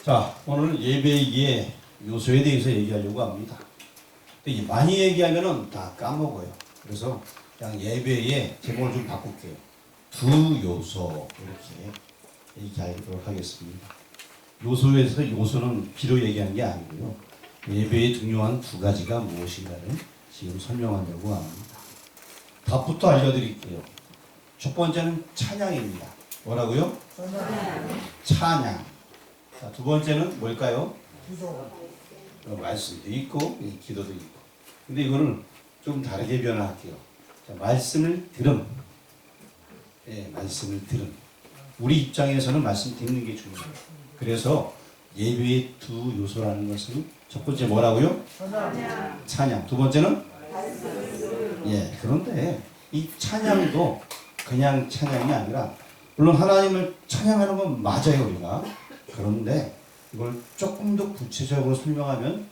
자, 오늘 예배의 요소에 대해서 얘기하려고 합니다. 근데 많이 얘기하면은 다 까먹어요. 그래서 그냥 예배의 제목을 좀 바꿀게요. 두 요소 이렇게 얘기하도록 하겠습니다. 요소에서 요소는 비로 얘기하는 게 아니고요. 예배의 중요한 두 가지가 무엇인가를 지금 설명하려고 합니다. 답부터 알려드릴게요. 첫 번째는 찬양입니다. 뭐라고요? 찬양. 자, 두 번째는 뭘까요? 말씀도 있고 기도도 있고. 근데 이거를 좀 다르게 변화할게요. 자, 말씀을 들음. 말씀을 들음. 우리 입장에서는 말씀 듣는 게 중요해요. 그래서 예배의 두 요소라는 것은 첫 번째 뭐라고요? 찬양. 두 번째는 그런데 이 찬양도 그냥 찬양이 아니라 물론 하나님을 찬양하는 건 맞아요, 우리가. 그런데 이걸 조금 더 구체적으로 설명하면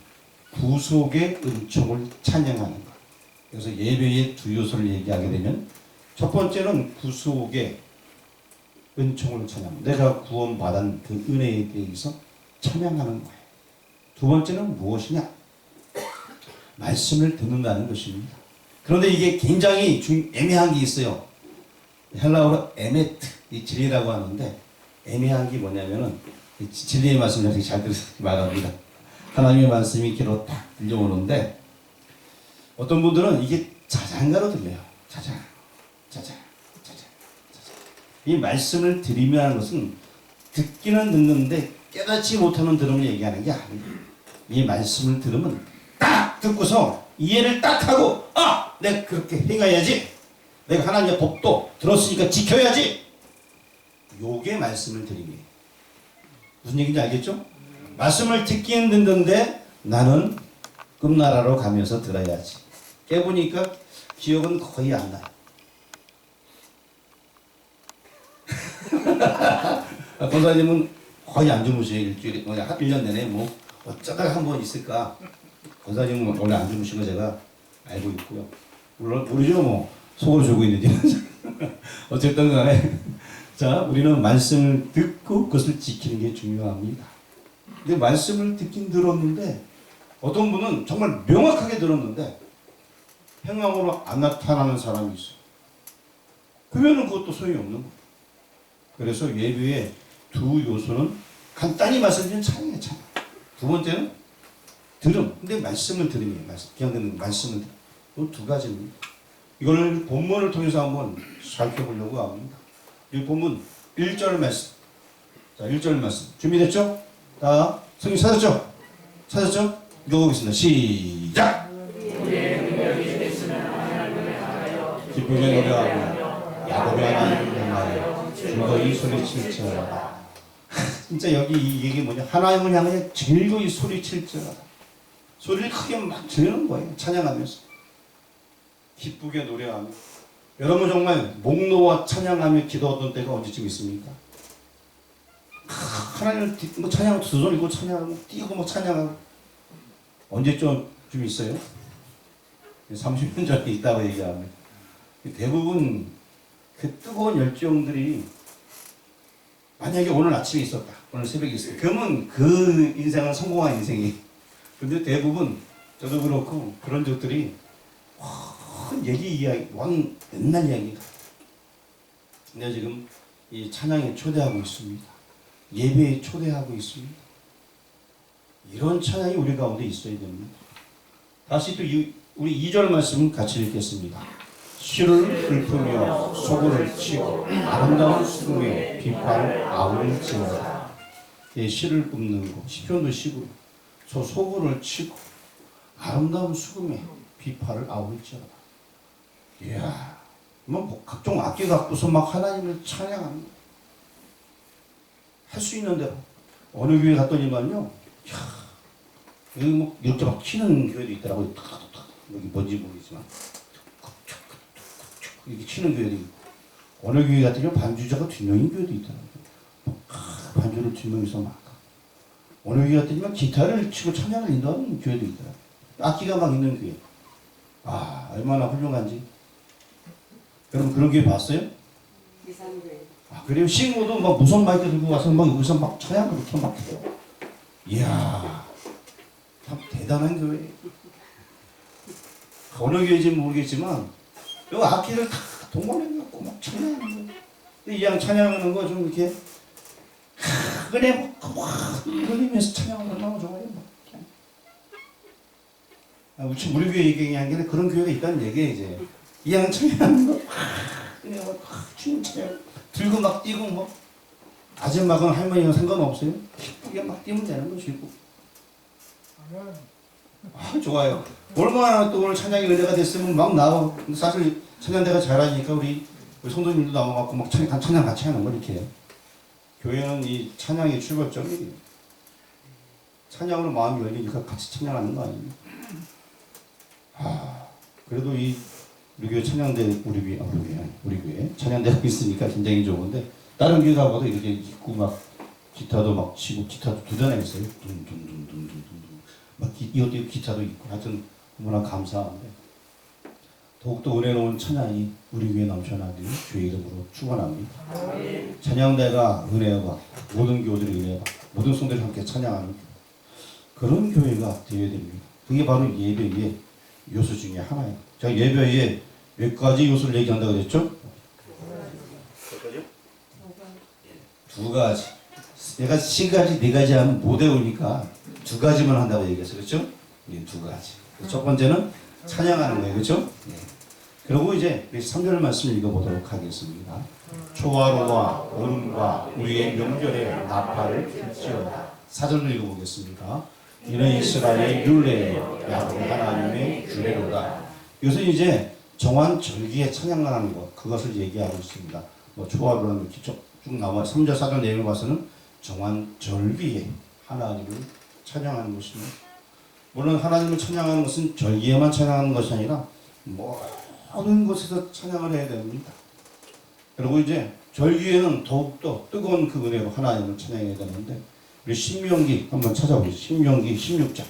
구속의 은총을 찬양하는 것. 그래서 예배의 두 요소를 얘기하게 되면 첫 번째는 구속의 은총을 찬양. 내가 구원받은 그 은혜에 대해서 찬양하는 거예요. 두 번째는 무엇이냐? 말씀을 듣는다는 것입니다. 그런데 이게 굉장히 애매한 게 있어요. 헬라어로 에메트, 이 진리라고 하는데 애매한 게 뭐냐면은 진리의 말씀을 되게 잘 들으시기 바랍니다. 하나님의 말씀이 귀로 딱 들려오는데 어떤 분들은 이게 자장가로 들려요. 자장. 이 말씀을 들으며 하는 것은 듣기는 듣는데 깨닫지 못하는 들음을 얘기하는 게 아니에요. 이 말씀을 들으면 딱 듣고서 이해를 딱 하고 내가 그렇게 행해야지. 내가 하나님의 법도 들었으니까 지켜야지. 요게 말씀을 들으니 무슨 얘기인지 알겠죠? 말씀을 듣기는 듣는데 나는 끝나라로 가면서 들어야지. 깨보니까 기억은 거의 안 나요. 권사님은 거의 안 주무셔요. 일주일에 1년 내내 뭐 어쩌다가 한 번 있을까. 권사님은 원래 안 주무신 거 제가 알고 있고요. 물론 모르죠, 뭐 속으로 졸고 있는지. 어쨌든 간에 자, 우리는 말씀을 듣고 그것을 지키는 게 중요합니다. 근데 말씀을 듣긴 들었는데 어떤 분은 정말 명확하게 들었는데 행함으로 안 나타나는 사람이 있어요. 그러면 그것도 소용이 없는 거예요. 그래서 예배의 두 요소는 간단히 말씀드리면 찬양이에요. 찬양. 두 번째는 들음. 근데 말씀을 들으면 그냥 듣는 말씀을 들음. 이 두 가지입니다. 이걸 본문을 통해서 한번 살펴보려고 합니다. 이 본문 1절 말씀. 자, 1절 말씀. 준비됐죠? 자, 성경 찾았죠? 찾았죠? 읽어보겠습니다. 시작! 기쁘게 노래하고 야곱의 하나님을 향하여 즐거이 소리칠지어다. 진짜 여기 이 얘기 뭐냐? 하나님을 향하여 즐거이 소리칠지어다. 소리를 크게 막 지르는 거예요. 찬양하면서. 기쁘게 노래하며. 여러분 정말 목놓아 찬양하며 기도하던 때가 언제쯤 있습니까? 하나님을 뭐 찬양하고 두 손 들고 찬양하고 뛰고 뭐 찬양하고 언제쯤 있어요? 30년 전에 있다고 얘기하면 대부분 그 뜨거운 열정들이 만약에 오늘 아침에 있었다, 오늘 새벽에 있었다, 그러면 그 인생은 성공한 인생이에요. 근데 대부분 저도 그렇고 그런 적들이 이야기, 옛날 이야기다. 내가 지금 이 찬양에 초대하고 있습니다. 예배에 초대하고 있습니다. 이런 찬양이 우리 가운데 있어야 됩니다. 다시 또 우리 2절 말씀 같이 읽겠습니다. 시를 읊으며 소고를 치고 아름다운 수금에 비파를 아울지어다. 시를 읊는 거, 시편도 시고, 소고를 치고 아름다운 수금에 비파를 아울지어다. 이야, 뭐 각종 악기 갖고서 막 하나님을 찬양합니다. 할 수 있는 대로. 어느 교회 갔더니만요, 여기 뭐 이렇게 막 치는 교회도 있더라고요. 여기 뭔지 모르겠지만 이렇게 치는 교회도 있고, 어느 교회 갔더니 반주자가 2명인 교회도 있더라고요. 반주를 2명이서 막. 어느 교회 갔더니 기타를 치고 찬양을 인도하는 교회도 있더라고요. 악기가 막 있는 교회. 얼마나 훌륭한지. 여러분 그런 교회 봤어요? 이상교회. 그래요? 신고도 막 무선 마이크 들고 와서 막 여기서 막 찬양 그렇게 막 해요. 이야, 참 대단한 교회. 어느 교회인지 모르겠지만 이 악기를 다 동원해갖고 막 찬양하는 거예요. 근데 이왕 찬양하는 거 좀 이렇게 은혜 먹고 막 흘리면서 찬양하면 얼마나 좋아요. 우리 교회 얘기한 게 그런 교회가 있다는 얘기예요. 이제 이왕 찬양하는 거 그냥 막 춤 찬양 들고 막 뛰고 뭐 아줌마건 할머니건 상관없어요. 기쁘게 막 뛰면 되는 거죠. 아, 좋아요. 얼마나 또 오늘 찬양이 은혜가 됐으면 막 나와. 사실 찬양대가 잘하니까 우리 성도님도 나와갖고 막 찬양 같이 하는 거 이렇게. 교회는 이 찬양의 출발점이에요. 찬양으로 마음이 열리니까 같이 찬양하는 거 아닙니까? 아, 그래도 이 우리 교회 찬양대 우리 교회 찬양대가 있으니까 굉장히 좋은데 다른 교회 가봐도 이렇게 있고 막 기타도 막 치고 기타도 두 대나 있어요. 둥둥둥둥둥둥 막 이것도 기타도 있고 하여튼 너무나 감사한데 더욱더 은혜로운 찬양이 우리 교회에 넘쳐나기를 주의 이름으로 축원합니다. 찬양대가 은혜와 모든 교우들이 은혜와 모든 성도들이 함께 찬양하는 그런 교회가 되어야 됩니다. 그게 바로 예배의 요소 중에 하나예요. 제가 예배에 몇 가지 요소를 얘기한다고 그랬죠? 몇 가지요? 두 가지. 내가 세 가지, 네 가지 하면 못 외우니까 두 가지만 한다고 얘기했어요. 그렇죠? 예, 두 가지. 첫 번째는 찬양하는 거예요. 그렇죠? 예. 그리고 이제 3절 말씀을 읽어보도록 하겠습니다. 초하루와 오름과 우리의 명절에 나팔을 불지어다. 4절을 읽어보겠습니다. 이는 이스라엘의 율례요 야곱 하나님의 규례로다. 이것은 이제 정한 절기에 찬양하는 것 그것을 얘기하고 있습니다. 뭐 초하루라는 쭉 나와 3절 4절 내용을 봐서는 정한 절기에 하나님을 찬양하는 것입니다. 물론 하나님을 찬양하는 것은 절기에만 찬양하는 것이 아니라 모든 곳에서 찬양을 해야 됩니다. 그리고 이제 절기에는 더욱더 뜨거운 그 은혜로 하나님을 찬양해야 되는데 우리 신명기 한번 찾아보시죠. 신명기 16장.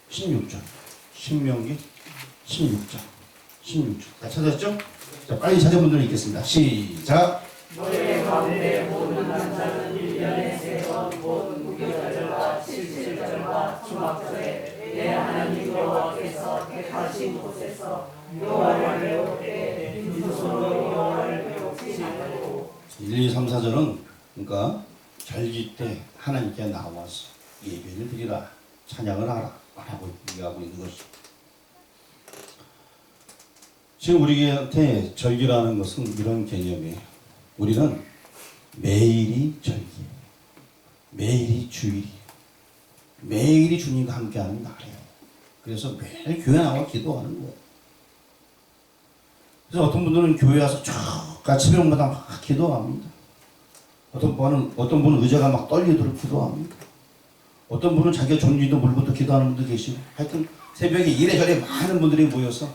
신명기 16장. 다 찾았죠? 자, 빨리 찾은 분들 있겠습니다. 시작. 너의 가운데 모든 남자는 1년에 3번 모든 무교절과 칠칠절과 주막절에 내 하나님 여호와께서 택하신 곳에서 여호와를 배울 때 두 손으로 여호와를 배우지 말고 1, 2, 3, 4절은 그러니까 절기 때 하나님께 나와서 예배를 드리라 찬양을 하라 말하고 얘기하고 있는 것이죠. 지금 우리한테 절기라는 것은 이런 개념이에요. 우리는 매일이 절기예요. 매일이 주일이에요. 매일이 주님과 함께하는 날이에요. 그래서 매일 교회 나와 기도하는 거예요. 그래서 어떤 분들은 교회 와서 쭉 새벽마다 막 기도합니다. 어떤 분은 의자가 막 떨리도록 기도합니다. 어떤 분은 자기가 존귀도 물부터 기도하는 분도 계시고 하여튼 새벽에 이래저래 많은 분들이 모여서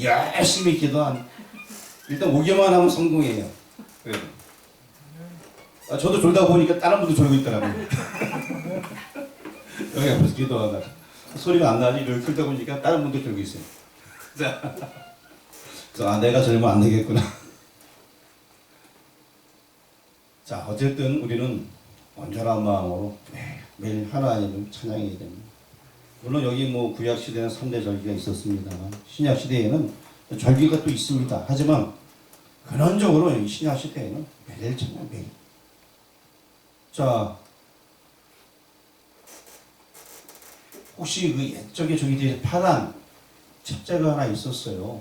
열심히 기도하는 일단 오기만 하면 성공이에요. 그래요. 저도 졸다 보니까 다른 분도 졸고 있더라고요. 여기 앞에서 기도하다가 소리가 안 나지 이렇게 졸다 보니까 다른 분도 졸고 있어요. 그래서 내가 졸면 안 되겠구나. 자, 어쨌든 우리는 온전한 마음으로 매일 하나님을 찬양해야 됩니다. 물론 여기 구약 시대는 3대 절기가 있었습니다만 신약 시대에는 절기가 또 있습니다. 하지만 근원적으로 신약 시대에는 매일 찬양 매일. 자, 혹시 그 옛적에 저기 뒤에 파란 책자가 하나 있었어요.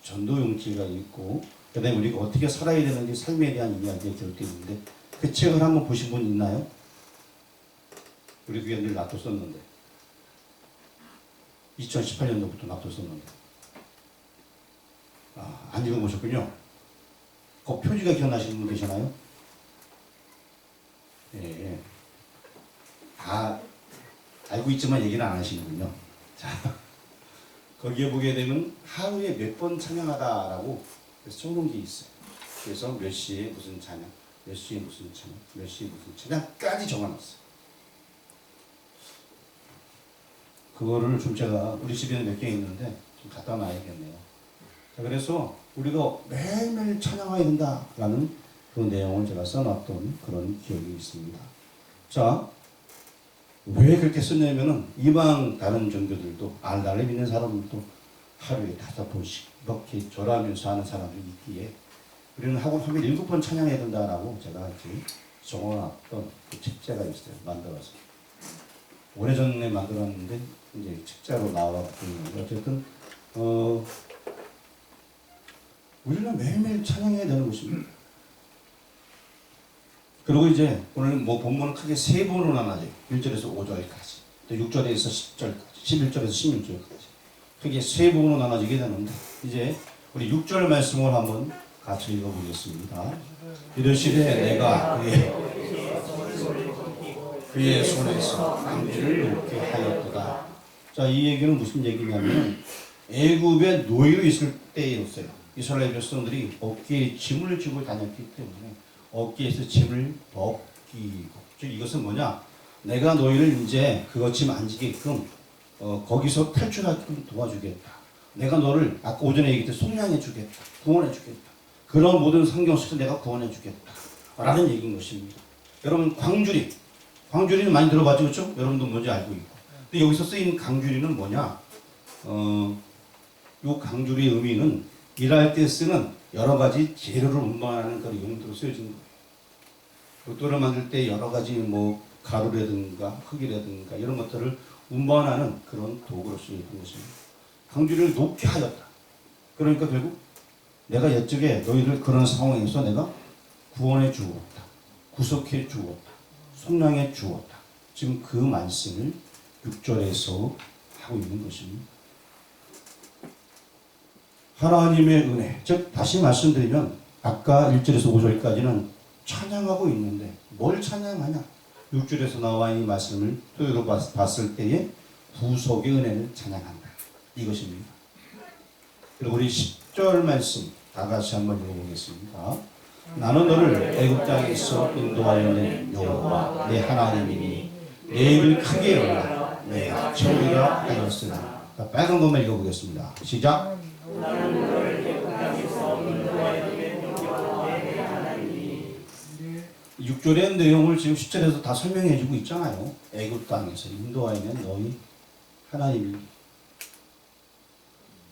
전도용지가 있고 그다음에 우리가 어떻게 살아야 되는지 삶에 대한 이야기가 기록되어 있는데 그 책을 한번 보신 분 있나요? 우리 교회 늘 놔뒀었는데 2018년도부터 놔뒀었는데 안 읽어보셨군요. 그 표지가 기억나시는 분 계시나요? 예. 다 알고 있지만 얘기는 안 하시는군요. 자, 거기에 보게 되면 하루에 몇 번 찬양하다라고 그래서 청동기 있어요. 그래서 몇 시에 무슨 찬양, 몇 시에 무슨 찬양, 몇 시에 무슨 찬양까지 적어놨어요. 그거를 좀 제가 우리 집에는 몇 개 있는데 좀 갖다 놔야겠네요. 자, 그래서 우리가 매일매일 찬양해야 된다라는 그 내용을 제가 써놨던 그런 기억이 있습니다. 자, 왜 그렇게 썼냐면은 이방 다른 종교들도 알라를 믿는 사람들도 하루에 5번씩 이렇게 절하면서 하는 사람들이 있기에 우리는 하고 하면 7번 찬양해야 된다라고 제가 이렇게 정해놨던 그 책자가 있어요. 만들어서 오래전에 만들었는데 이제 책자로 나왔거든요. 어쨌든 우리는 매일매일 찬양해야 되는 것입니다. 그리고 이제 오늘 뭐 본문은 크게 3번으로 나눠져요. 1절에서 5절까지, 또 6절에서 10절까지, 11절에서 16절까지 크게 3번으로 나눠지게 되는데 이제 우리 6절 말씀을 한번 같이 읽어보겠습니다. 이르시되 내가 그의 손에서 강지를 놓게 하였도다. 자, 이 얘기는 무슨 얘기냐면 애굽에 노예로 있을 때였어요. 이스라엘 백성들이 어깨에 짐을 지고 다녔기 때문에 어깨에서 짐을 벗기고, 즉 이것은 뭐냐? 내가 너희를 이제 그거 짐 안 지게끔 거기서 탈출하게끔 도와주겠다. 내가 너를 아까 오전에 얘기했듯이 속량해 주겠다. 구원해 주겠다. 그런 모든 상경 속에서 내가 구원해 주겠다. 라는 얘기인 것입니다. 여러분 광주리는 많이 들어봤죠, 그렇죠? 여러분도 뭔지 알고 있고. 근데 여기서 쓰인 강주리는 뭐냐? 요 강주리의 의미는 일할 때 쓰는 여러 가지 재료를 운반하는 그런 용도로 쓰여진 거예요. 로또를 만들 때 여러 가지 뭐 가루라든가 흙이라든가 이런 것들을 운반하는 그런 도구로 쓰여진 것입니다. 강주리를 높게 하였다. 그러니까 결국 내가 이쪽에 너희를 그런 상황에서 내가 구원해 주었다. 구속해 주었다. 속량해 주었다. 지금 그 말씀을 6절에서 하고 있는 것입니다. 하나님의 은혜, 즉 다시 말씀드리면 아까 1절에서 5절까지는 찬양하고 있는데 뭘 찬양하냐? 6절에서 나와 있는 말씀을 토대로 봤을 때에 구속의 은혜를 찬양한다. 이것입니다. 그리고 우리 10절 말씀 다 같이 한번 읽어보겠습니다. 나는 너를 애굽 땅에서 인도하여 낸 여호와 내 하나님이니 내 입을 크게 열라 내가 처음이라 하였으나. 빨간 것만 읽어보겠습니다. 시작. 나는 너를 애굽 땅에서 인도하여 낸 여호와 내 하나님이니. 6절의 내용을 지금 10절에서 다 설명해 주고 있잖아요. 애굽 땅에서 인도하여 낸 너희 하나님이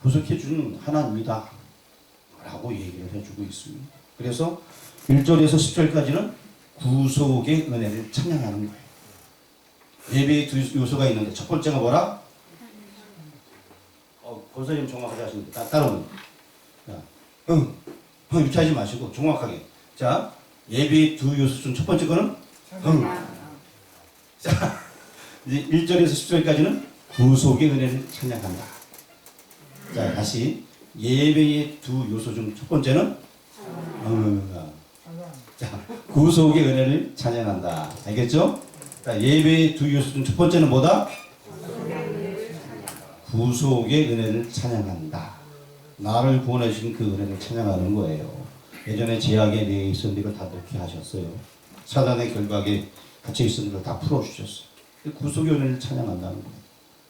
구속해 주는 하나님이다 라고 얘기를 해주고 있습니다. 그래서 1절에서 10절까지는 구속의 은혜를 찬양하는 거예요. 예배의 두 요소가 있는데 첫 번째가 뭐라? 권사님 정확하게 하시는데 따라오는. 유치하지 마시고 정확하게. 자, 예배의 두 요소 중 첫 번째 거는 자, 이제 1절에서 10절까지는 구속의 은혜를 찬양한다. 자, 다시 예배의 두 요소 중 첫 번째는 자, 구속의 은혜를 찬양한다. 알겠죠? 자, 예배의 두 요소 중 첫 번째는 뭐다? 구속의 은혜를 찬양한다. 나를 구원해 주신 그 은혜를 찬양하는 거예요. 예전에 제약에 대해 있었는데 이걸 다 넣게 하셨어요. 사단의 결박에 갇혀 있었는데 다 풀어주셨어요. 구속의 은혜를 찬양한다는 거예요.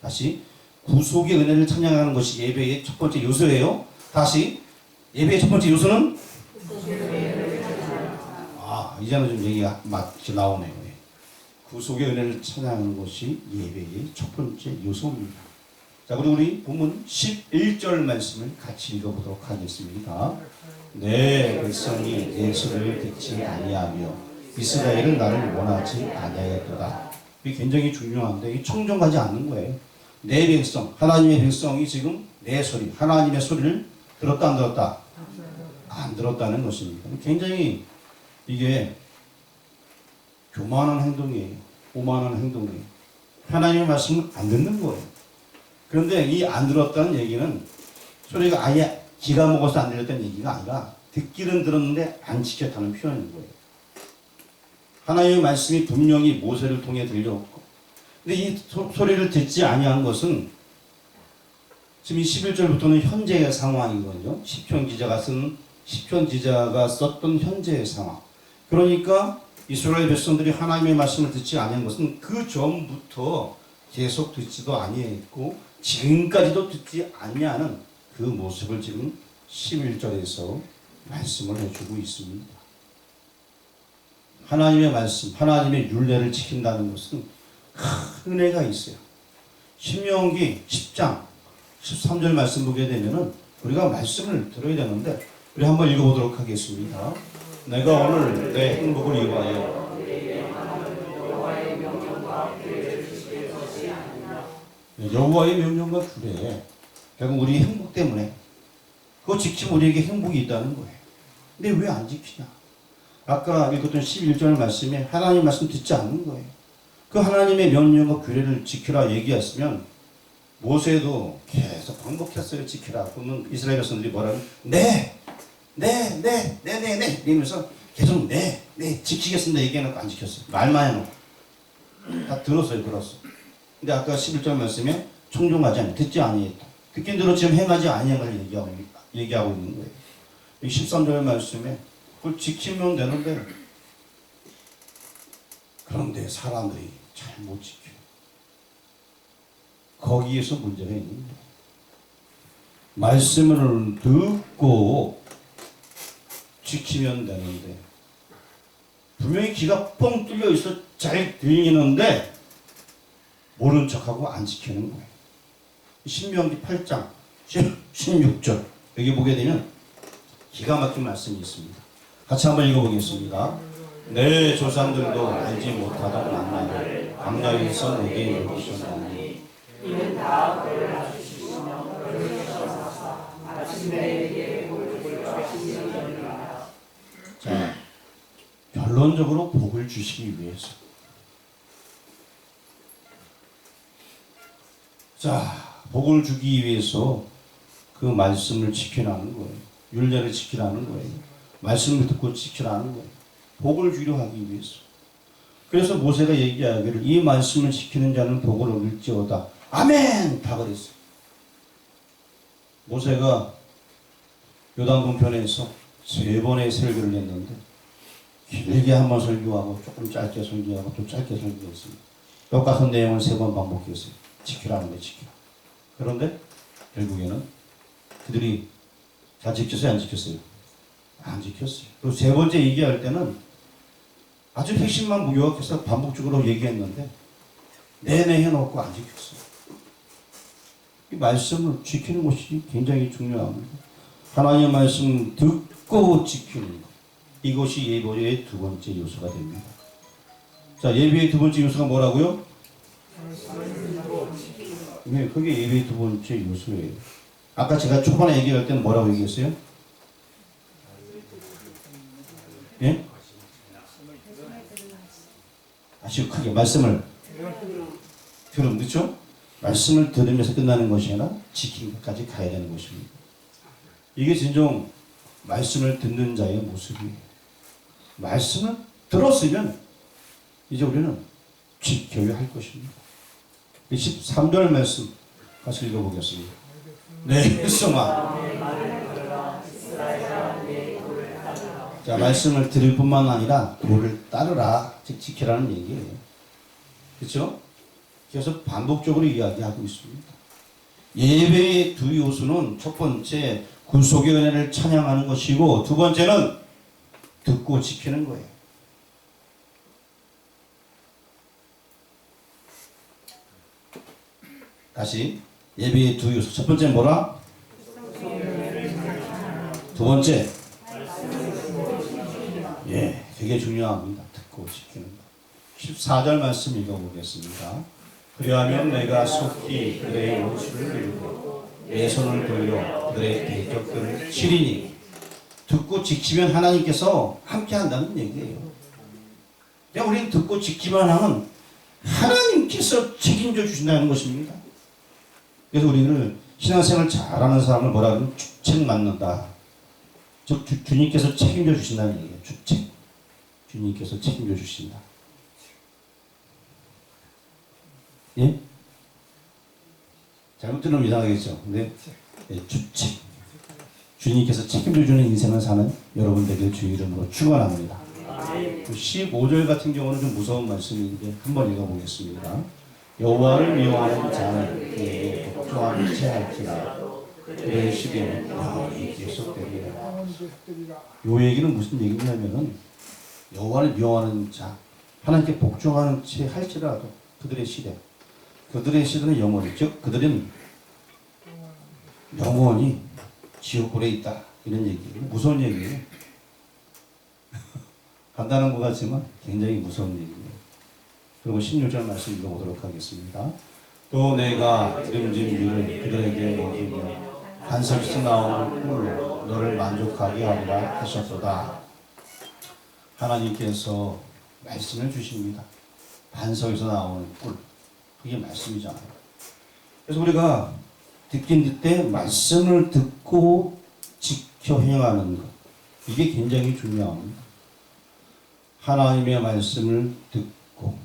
다시 구속의 은혜를 찬양하는 것이 예배의 첫 번째 요소예요. 다시 예배의 첫 번째 요소는 이제는 좀 얘기가 맞게 나오네요. 구속의 은혜를 찬양하는 것이 예배의 첫 번째 요소입니다. 자, 그리고 우리 본문 11절 말씀을 같이 읽어보도록 하겠습니다. 내 백성이 내 소리를 듣지 아니하며 이스라엘은 나를 원하지 아니하였도다. 이게 굉장히 중요한데 이 청정하지 않는 거예요. 내 백성, 하나님의 백성이 지금 내 소리, 하나님의 소리를 들었다 안 들었다? 안 들었다는 것입니다. 굉장히 이게 교만한 행동이에요. 오만한 행동이에요. 하나님의 말씀을 안 듣는 거예요. 그런데 이 안 들었다는 얘기는 소리가 아예 기가 먹어서 안 들렸다는 얘기가 아니라 듣기는 들었는데 안 지켰다는 표현인 거예요. 하나님의 말씀이 분명히 모세를 통해 들려왔고, 근데 이 소리를 듣지 아니한 것은 지금 이 11절부터는 현재의 상황이거든요. 시편 기자가 썼던 현재의 상황. 그러니까 이스라엘 백성들이 하나님의 말씀을 듣지 아니한 것은 그 전부터 계속 듣지도 아니했고 지금까지도 듣지 아니하는 그 모습을 지금 11절에서 말씀을 해주고 있습니다. 하나님의 말씀, 하나님의 율례를 지킨다는 것은 큰 은혜가 있어요. 신명기 10장 13절 말씀 보게 되면은 우리가 말씀을 들어야 되는데 우리 한번 읽어보도록 하겠습니다. 내가 오늘 내 행복을 위하여 여호와의 명령과 규례, 결국 우리 행복 때문에 그거 지키면 우리에게 행복이 있다는 거예요. 근데 왜 안 지키냐? 아까 읽었던 11절 말씀에 하나님 말씀 듣지 않는 거예요. 그 하나님의 명령과 규례를 지키라 얘기했으면 모세도 계속 반복했어요. 지키라. 그러면 이스라엘 백성들이 뭐라고? 네 이러면서 계속 네 지키겠습니다 얘기해놓고 안 지켰어요. 말만 해놓고 다 들었어요. 근데 아까 11절 말씀에 청종하지 않니 듣지 아니했다. 듣긴 들었지만 행하지 아니한걸 얘기하고 있는 거예요. 13절 말씀에 그걸 지키면 되는데 그런데 사람들이 잘 못 지켜요. 거기에서 문제가 있는 거예요. 말씀을 듣고 지키면 되는데 분명히 귀가 뻥 뚫려 있어 잘 들리는데 모른 척하고 안 지키는 거예요. 신명기 8장 16절 여기 보게 되면 기가 막힌 말씀이 있습니다. 같이 한번 읽어보겠습니다. 내 조상들도 알지 못하던 만나를 광야에서 내게 이르셨나니 이는 다 그를 낮추시며 그를 펴사사 아침에 내게 복을 주시느니라. 자, 결론적으로 복을 주시기 위해서 복을 주기 위해서 그 말씀을 지키라는 거예요. 율례를 지키라는 거예요. 말씀을 듣고 지키라는 거예요. 복을 주려 하기 위해서. 그래서 모세가 얘기하기를 이 말씀을 지키는 자는 복을 얻을지어다. 아멘! 다 그랬어요. 모세가 요단강변에서 3번의 설교를 했는데 길게 한 번 설교하고 조금 짧게 설교하고 또 짧게 설교했습니다. 똑같은 내용을 3번 반복했어요. 지키라는 데 지키라. 그런데 결국에는 그들이 다 지켰어요? 안 지켰어요? 안 지켰어요. 그리고 3번째 얘기할 때는 아주 핵심만 요약해서 반복적으로 얘기했는데 내내 해놓고 안 지켰어요. 이 말씀을 지키는 것이 굉장히 중요합니다. 하나님의 말씀 듣고 지키는 것. 이것이 예배의 2번째 요소가 됩니다. 자, 예배의 2번째 요소가 뭐라고요? 네, 그게 예배의 2번째 요소예요. 아까 제가 초반에 얘기할 때는 뭐라고 얘기했어요? 예? 아주 크게 말씀을 들으면 그렇죠? 말씀을 들으면서 끝나는 것이 아니라 지키는 것까지 가야 되는 것입니다. 이게 진정 말씀을 듣는 자의 모습이에요. 말씀을 들었으면 이제 우리는 지켜야 할 것입니다. 13절 말씀 같이 읽어보겠습니다. 네, 백성아. 자, 말씀을 들을 뿐만 아니라 도를 따르라. 즉 지키라는 얘기예요. 그렇죠? 그래서 반복적으로 이야기하고 있습니다. 예배의 2 요소는 첫 번째 구속의 은혜를 찬양하는 것이고 두 번째는 듣고 지키는 거예요. 다시 예배의 2 요소. 첫 번째 뭐라? 두 번째 되게 중요합니다. 듣고 지키는 것. 14절 말씀 읽어보겠습니다. 그리하면 내가 속히 그들의 옷을 들고 내 손을 돌려 그들의 대적들을 치리니. 듣고 지키면 하나님께서 함께 한다는 얘기예요. 그냥 우리는 듣고 지키만 하면 하나님께서 책임져 주신다는 것입니다. 그래서 우리는 신앙생활 잘하는 사람을 뭐라 그러면 주책 맡는다. 즉 주님께서 책임져 주신다는 얘기예요. 주책. 주님께서 책임져 주신다. 예? 잘못 들으면 이상하겠죠. 근데 주책. 주님께서 책임져 주는 인생을 사는 여러분들에게 주 이름으로 축원합니다. 15절 같은 경우는 좀 무서운 말씀인데 한번 읽어보겠습니다. 여호와를 미워하는 자는 그에게 복종하는 체할지라도 그의 시대는 영원히 계속되리라. 요 얘기는 무슨 얘기냐면은 여호와를 미워하는 자, 하나님께 복종하는 채 할지라도 그들의 시대. 그들의 시대는 영원히, 즉 그들은 영원히 지옥불에 있다. 이런 얘기예요. 무서운 얘기예요. 간단한 것 같지만 굉장히 무서운 얘기예요. 그리고 16절 말씀 읽어보도록 하겠습니다. 또 내가 기름진 비를 그들에게 먹이며 반석에서 나오는 꿀로 너를 만족하게 하리라 하셨도다. 하나님께서 말씀을 주십니다. 반석에서 나오는 꿀. 그게 말씀이잖아요. 그래서 우리가 듣긴 듣되 말씀을 듣고 지켜 행하는 것. 이게 굉장히 중요합니다. 하나님의 말씀을 듣고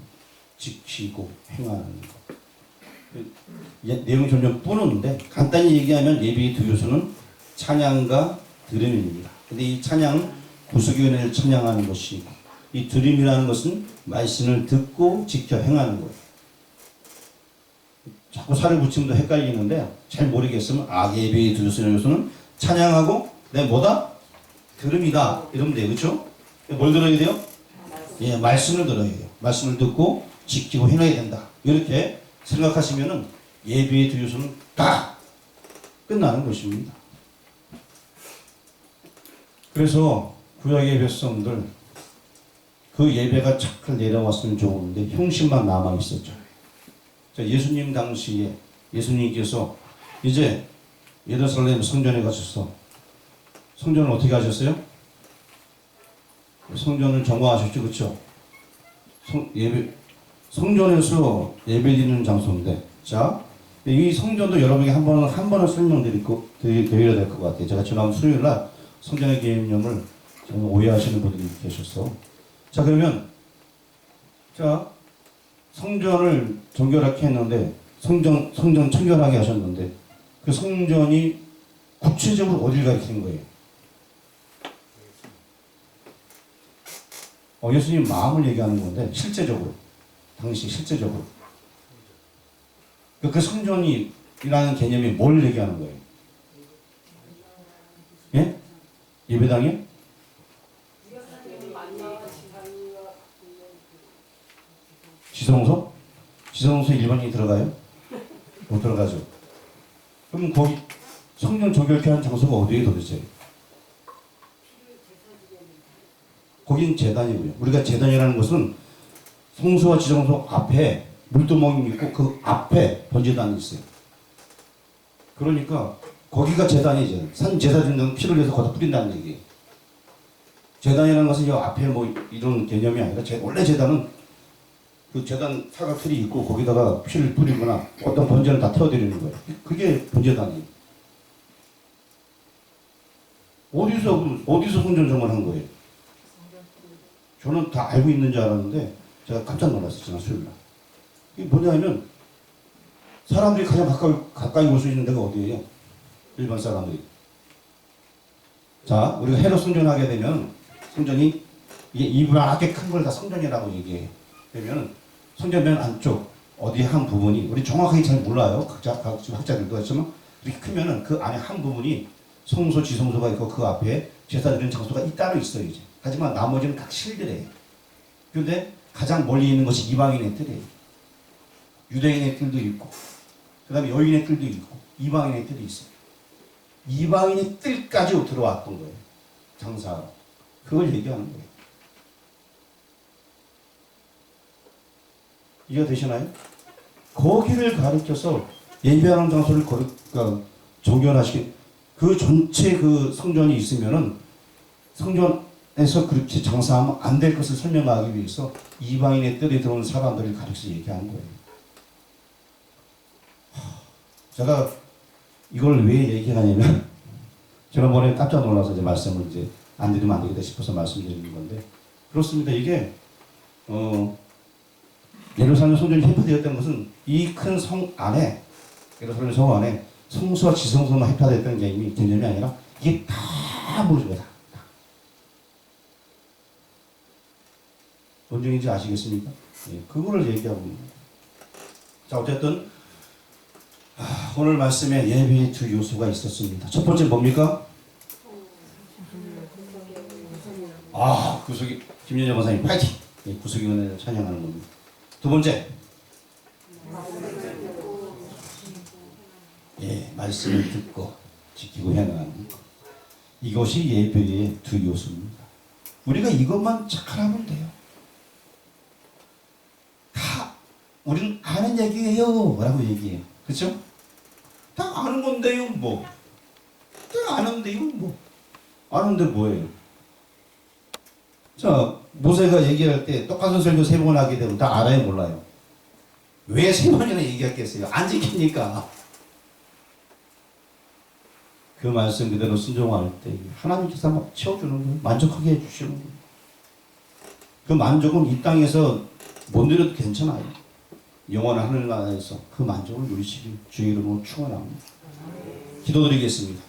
지키고 행하는 것. 내용이 점점 뿌는데 간단히 얘기하면 예배의 두 요소는 찬양과 드림입니다. 근데 이 찬양, 구속의 은혜를 찬양하는 것이고 이 드림이라는 것은 말씀을 듣고 지켜 행하는 거예요. 자꾸 살을 붙이면 헷갈리는데 잘 모르겠으면 예배의 두 요소는 찬양하고 내 뭐다? 들음이다. 이러면 돼요. 그렇죠? 뭘 들어야 돼요? 예, 말씀을 들어야 돼요. 말씀을 듣고 지키고 행해야 된다. 이렇게 생각하시면은 예배의 두 요소는 다 끝나는 것입니다. 그래서 구약의 백성들 그 예배가 착 내려왔으면 좋은데 흉심만 남아 있었죠. 예수님 당시에 예수님께서 이제 예루살렘 성전에 가셔서 성전을 어떻게 하셨어요? 성전을 정화하셨죠, 그렇죠? 성전에서 예배드리는 장소인데, 자, 이 성전도 여러분에게 한 번은 설명드려야 될 것 같아요. 제가 지난 수요일 날 성전의 개념을 오해하시는 분들이 계셨어. 자, 그러면 자 성전을 정결하게 했는데 성전 청결하게 하셨는데 그 성전이 구체적으로 어딜 가리키는 거예요? 예수님 마음을 얘기하는 건데 실제적으로 당시 실제적으로 그 성전이라는 개념이 뭘 얘기하는 거예요? 예? 예배당이요? 지성소? 지성소에 일반인이 들어가요? 못 들어가죠. 그럼 거기 성전 정결케 하는 장소가 어디에 도대체? 거긴 제단이고요. 우리가 제단이라는 것은 성소와 지성소 앞에 물두멍이 있고 그 앞에 번제단이 있어요. 그러니까 거기가 제단이죠. 산 제사 드린다는 피를 내서 거기다 뿌린다는 얘기예요. 제단이라는 것은 이 앞에 뭐 이런 개념이 아니라 원래 제단은 그 제단 사각틀이 있고 거기다가 피를 뿌리거나 어떤 번제를 다 태워드리는 거예요. 그게 번제단이에요. 어디서 성전 정화한 거예요? 저는 다 알고 있는 줄 알았는데 제가 깜짝 놀랐어요. 지난 수요일날. 이게 뭐냐면 사람들이 가장 가까이 올 수 있는 데가 어디예요? 일반 사람들이. 자, 우리가 헤롯 성전 하게 되면 성전이 이게 이분하게 큰 걸 다 성전이라고 얘기해요. 그러면 성전 맨 안쪽 어디 한 부분이 우리 정확하게 잘 몰라요. 각 학자들도 했지만 이렇게 크면은 그 안에 한 부분이 성소, 지성소가 있고 그 앞에 제사 드리는 장소가 따로 있어요. 이제. 하지만 나머지는 다 실드래요. 그런데 가장 멀리 있는 것이 이방인의 뜰이에요. 유대인의 뜰도 있고 그 다음에 여인의 뜰도 있고 이방인의 뜰이 있어요. 이방인의 뜰까지 들어왔던 거예요. 장사하러. 그걸 얘기하는 거예요. 이해가 되시나요? 거기를 가리켜서 예배하는 장소를 정결하시게 그 전체 그 성전이 있으면은 성전에서 그렇게 장사하면 안 될 것을 설명하기 위해서 이방인의 뜰에 들어온 사람들을 가리켜서 얘기하는 거예요. 제가 이걸 왜 얘기하냐면 지난번에 깜짝 놀라서 이제 말씀을 이제 안 드리면 안 되겠다 싶어서 말씀드리는 건데 그렇습니다. 이게 예루살렘 성전이 회파되었던 것은 이 큰 성 안에 예루살렘 성 안에 성소와 지성소만 회파되었던 개념이 아니라 이게 다 무너진 거다. 뭔 얘기인지 아시겠습니까? 예, 그거를 얘기하고 있는 거예요. 자, 어쨌든 오늘 말씀에 예배의 두 요소가 있었습니다. 첫 번째 뭡니까? 구속이 김연자 권사님 파이팅! 예, 구속의 은혜를 찬양하는 겁니다. 두 번째 말씀을 듣고 지키고 행하는 것. 이것이 예배의 두 요소입니다. 우리가 이것만 잘하면 돼요. 다 우리는 아는 얘기예요 라고 얘기해요. 그렇죠? 다 아는 건데요 뭐. 다 아는데요 뭐. 아는데 뭐예요? 자, 모세가 얘기할 때 똑같은 설교 3번 하게 되면 다 알아요 몰라요? 왜 3번이나 얘기했겠어요? 안 지키니까. 그 말씀 그대로 순종할 때 하나님께서 막 채워주는 거예요. 만족하게 해주시는 거예요. 그 만족은 이 땅에서 못 누려도 괜찮아요. 영원한 하늘나라에서 그 만족을 누리시길 주의 이름으로 축원합니다. 기도드리겠습니다.